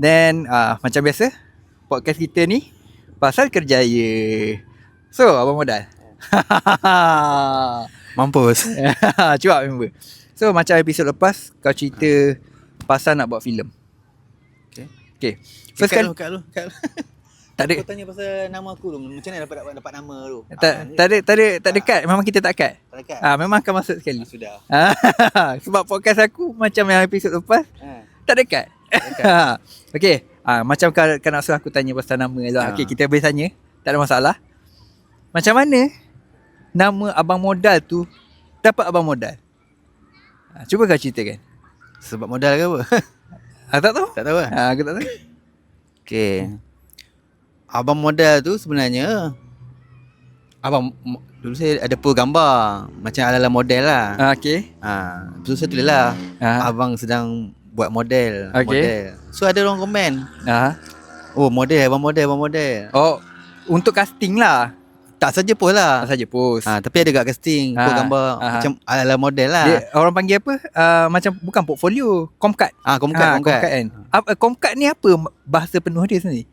Then macam biasa, podcast kita ni pasal kerjaya. So, abang modal. Mampus. Cuba member. So, macam episod lepas, kau cerita pasal nak buat filem. Okay. First Kat kan, lu. tak ada. Kau tanya pasal nama aku tu. Macam mana dapat nama tu? Tak ada cut. Memang kita tak cut. Tak dekat. Memang akan masuk sekali. Sudah. Sebab podcast aku macam yang episod lepas, tak ada cut. Okay. Macam kau nak suruh aku tanya pasal nama tu. Okay, kita boleh tanya. Tak ada masalah. Macam mana nama abang modal tu dapat abang modal? Cuba kau ceritakan. Sebab modal ke apa? Tak tahu? Tak tahu lah. Aku tak tahu. Okay. Abang modal tu sebenarnya dulu saya ada post gambar macam ala-ala model lah. Okay. Lepas tu saya tulis lah abang sedang buat model. Okay. So ada orang komen. Oh model, abang model. Oh, untuk casting lah. Tak saja post lah. Tak saja post. Tapi ada kat casting post gambar macam ala-ala model lah. Dia, orang panggil apa? Macam bukan portfolio, Comcard. Comcard kan. Comcard ni apa bahasa penuh dia sebenarnya?